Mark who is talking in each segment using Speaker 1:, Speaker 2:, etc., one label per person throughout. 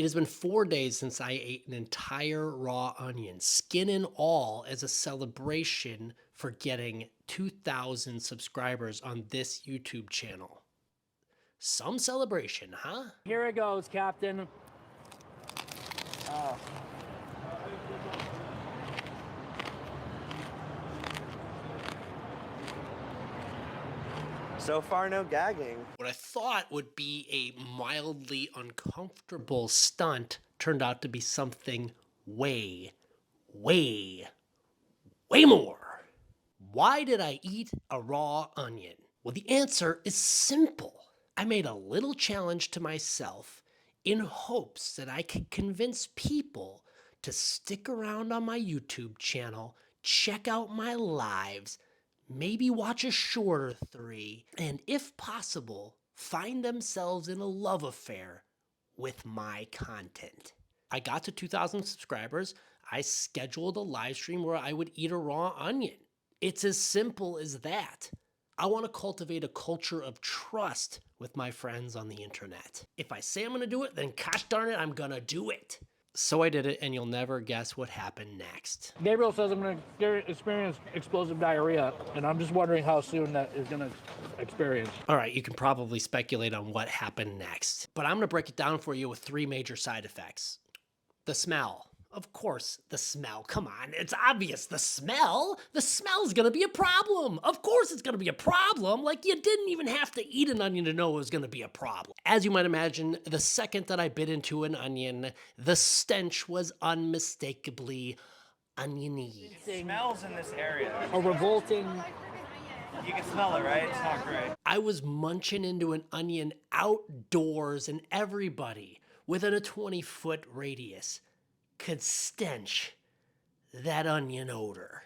Speaker 1: It has been 4 days since I ate an entire raw onion, skin and all, as a celebration for getting 2,000 subscribers on this YouTube channel. Some celebration, huh?
Speaker 2: Here it goes, Captain.
Speaker 3: So far, no gagging.
Speaker 1: What I thought would be a mildly uncomfortable stunt turned out to be something way, way, way more. Why did I eat a raw onion? Well, the answer is simple. I made a little challenge to myself in hopes that I could convince people to stick around on my YouTube channel, check out my lives, maybe watch a short or 3, and if possible, find themselves in a love affair with my content. I got to 2,000 subscribers. I scheduled a live stream where I would eat a raw onion. It's as simple as that. I want to cultivate a culture of trust with my friends on the internet. If I say I'm going to do it, then gosh darn it, I'm going to do it. So I did it, and you'll never guess what happened next.
Speaker 2: Gabriel says I'm going to experience explosive diarrhea, and I'm just wondering how soon that is going to experience.
Speaker 1: All right, you can probably speculate on what happened next, but I'm going to break it down for you with 3 major side effects. The smell. Of course, the smell. Come on, it's obvious. The smell? The smell is going to be a problem. Of course it's going to be a problem. Like, you didn't even have to eat an onion to know it was going to be a problem. As you might imagine, the second that I bit into an onion, the stench was unmistakably oniony.
Speaker 3: It smells in this area.
Speaker 2: A revolting...
Speaker 3: You can smell it, right? It's not great.
Speaker 1: I was munching into an onion outdoors, and everybody within a 20-foot radius could stench that onion odor.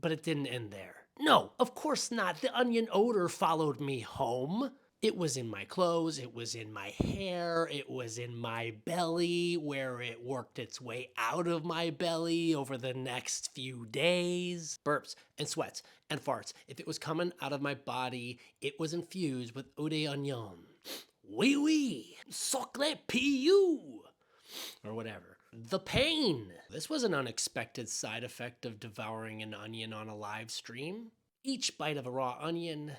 Speaker 1: But it didn't end there. No, of course not. The onion odor followed me home. It was in my clothes, it was in my hair, it was in my belly, where it worked its way out of my belly over the next few days. Burps and sweats and farts. If it was coming out of my body, it was infused with eau d'oignon. Oui, oui, chocolat pu, or whatever. The pain. This was an unexpected side effect of devouring an onion on a live stream. Each bite of a raw onion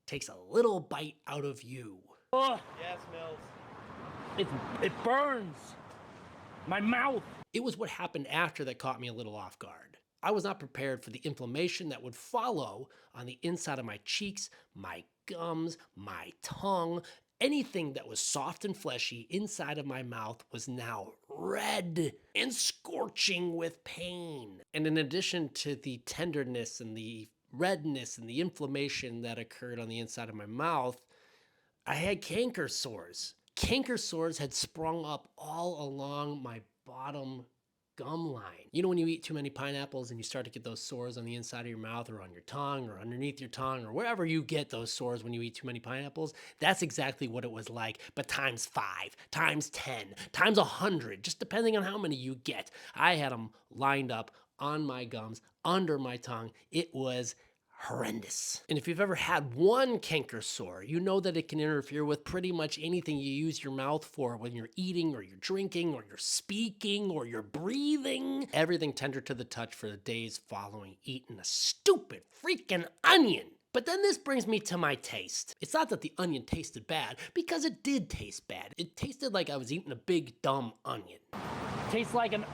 Speaker 1: takes a little bite out of you.
Speaker 2: Oh,
Speaker 3: Yes, Mills.
Speaker 2: it burns my mouth.
Speaker 1: It was what happened after that caught me a little off guard. I was not prepared for the inflammation that would follow on the inside of my cheeks, my gums, my tongue. Anything that was soft and fleshy inside of my mouth was now red and scorching with pain. And in addition to the tenderness and the redness and the inflammation that occurred on the inside of my mouth, I had canker sores. Canker sores had sprung up all along my bottom gum line. You know when you eat too many pineapples and you start to get those sores on the inside of your mouth or on your tongue or underneath your tongue or wherever you get those sores when you eat too many pineapples? That's exactly what it was like, but times 5, times 10, times 100, just depending on how many you get. I had them lined up on my gums, under my tongue. It was horrendous. And if you've ever had one canker sore, you know that it can interfere with pretty much anything you use your mouth for when you're eating or you're drinking or you're speaking or you're breathing. Everything tender to the touch for the days following eating a stupid freaking onion. But then this brings me to my taste. It's not that the onion tasted bad, because it did taste bad. It tasted like I was eating a big dumb onion.
Speaker 2: Tastes like an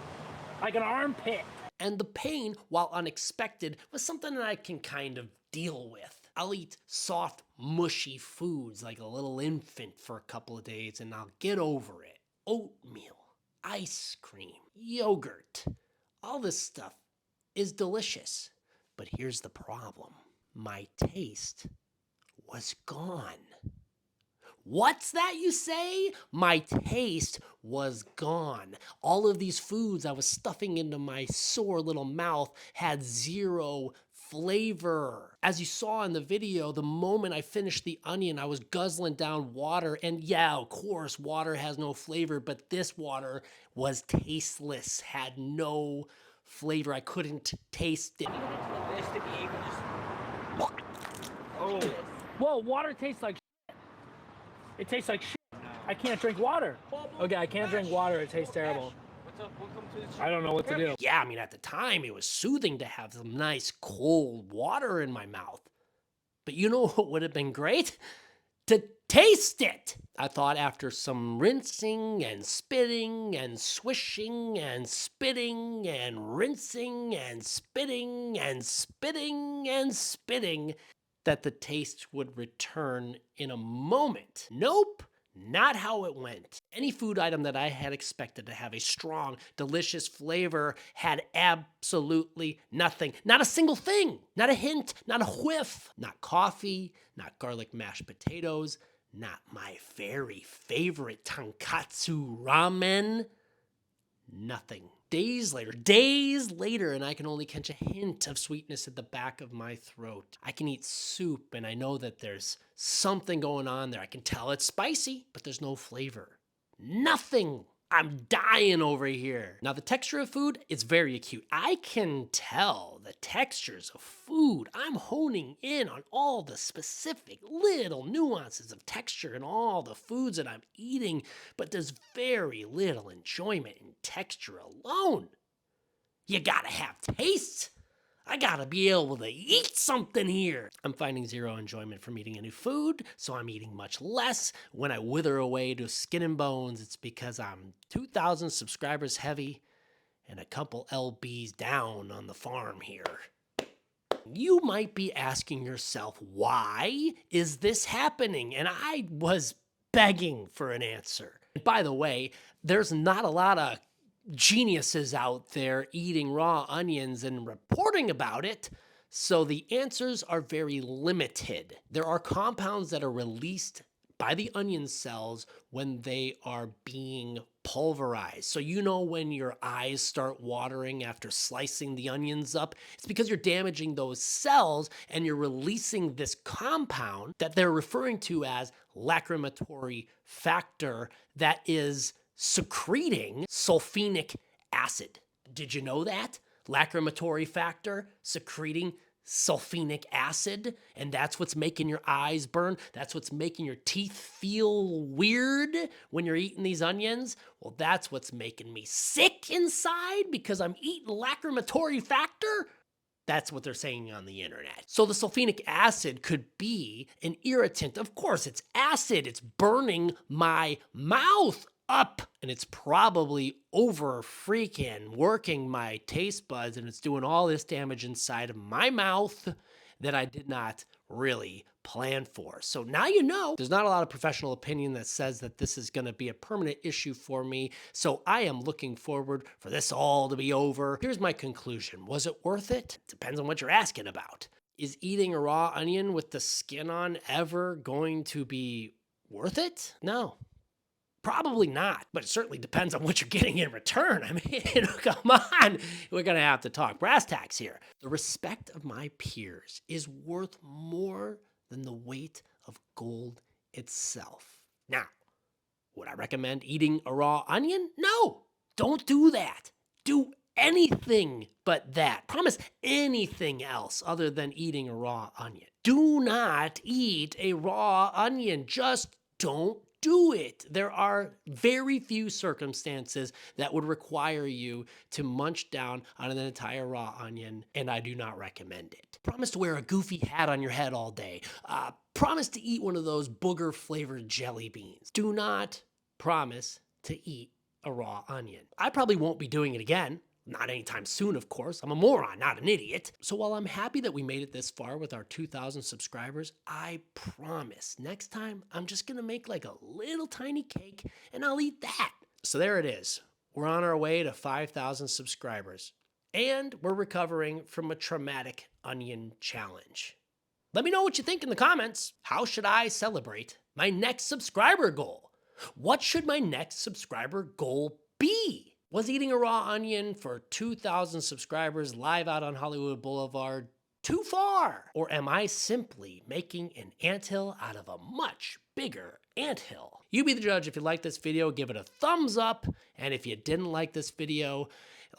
Speaker 2: armpit.
Speaker 1: And the pain, while unexpected, was something that I can kind of deal with. I'll eat soft, mushy foods like a little infant for a couple of days and I'll get over it. Oatmeal, ice cream, yogurt, all this stuff is delicious. But here's the problem. My taste was gone. What's that, you say? My taste was gone. All of these foods I was stuffing into my sore little mouth had zero flavor. As you saw in the video, the moment I finished the onion, I was guzzling down water. And yeah, of course, water has no flavor, but this water was tasteless, had no flavor. I couldn't taste it.
Speaker 2: Whoa, water tastes like shit. It tastes like shit. I can't drink water. Okay, I can't drink water. It tastes terrible. I don't know what to do.
Speaker 1: Yeah, I mean, at the time, it was soothing to have some nice cold water in my mouth. But you know what would have been great? To taste it. I thought after some rinsing and spitting and swishing and spitting and rinsing and spitting and spitting and spitting, that the taste would return in a moment. Nope. Not how it went. Any food item that I had expected to have a strong, delicious flavor had absolutely nothing. Not a single thing. Not a hint. Not a whiff. Not coffee. Not garlic mashed potatoes. Not my very favorite tonkatsu ramen. Nothing. Days later, and I can only catch a hint of sweetness at the back of my throat. I can eat soup, and I know that there's something going on there. I can tell it's spicy, but there's no flavor. Nothing. I'm dying over here. Now, the texture of food is very acute. I can tell the textures of food. I'm honing in on all the specific little nuances of texture in all the foods that I'm eating, but there's very little enjoyment in texture alone. You gotta have taste. I gotta be able to eat something here. I'm finding zero enjoyment from eating any food, so I'm eating much less. When I wither away to skin and bones, it's because I'm 2,000 subscribers heavy and a couple LBs down on the farm here. You might be asking yourself, why is this happening? And I was begging for an answer. And by the way, there's not a lot of geniuses out there eating raw onions and reporting about it, so the answers are very limited. There are compounds that are released by the onion cells when they are being pulverized. So you know when your eyes start watering after slicing the onions up, it's because you're damaging those cells and you're releasing this compound that they're referring to as lacrimatory factor that is secreting sulfenic acid. Did you know that? Lacrimatory factor secreting sulfenic acid, and that's what's making your eyes burn. That's what's making your teeth feel weird when you're eating these onions. Well, that's what's making me sick inside because I'm eating lacrimatory factor. That's what they're saying on the internet. So the sulfenic acid could be an irritant. Of course, it's acid. It's burning my mouth up, and it's probably over freaking working my taste buds, and it's doing all this damage inside of my mouth that I did not really plan for. So now you know. There's not a lot of professional opinion that says that this is going to be a permanent issue for me, so I am looking forward for this all to be over. Here's my conclusion. Was it worth it? Depends on what you're asking about. Is eating a raw onion with the skin on ever going to be worth it? No. Probably not, but it certainly depends on what you're getting in return. I mean, come on. We're going to have to talk brass tacks here. The respect of my peers is worth more than the weight of gold itself. Now, would I recommend eating a raw onion? No, don't do that. Do anything but that. Promise anything else other than eating a raw onion. Do not eat a raw onion. Just don't do it. There are very few circumstances that would require you to munch down on an entire raw onion, and I do not recommend it. Promise to wear a goofy hat on your head all day. Promise to eat one of those booger-flavored jelly beans. Do not promise to eat a raw onion. I probably won't be doing it again. Not anytime soon, of course. I'm a moron, not an idiot. So while I'm happy that we made it this far with our 2,000 subscribers, I promise next time I'm just gonna make like a little tiny cake and I'll eat that. So there it is. We're on our way to 5,000 subscribers. And we're recovering from a traumatic onion challenge. Let me know what you think in the comments. How should I celebrate my next subscriber goal? What should my next subscriber goal be? Was eating a raw onion for 2,000 subscribers live out on Hollywood Boulevard too far? Or am I simply making an anthill out of a much bigger anthill? You be the judge. If you like this video, give it a thumbs up. And if you didn't like this video,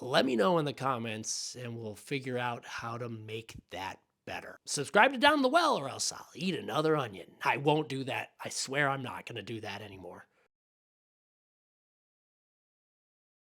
Speaker 1: let me know in the comments and we'll figure out how to make that better. Subscribe to Down the Well or else I'll eat another onion. I won't do that. I swear I'm not going to do that anymore.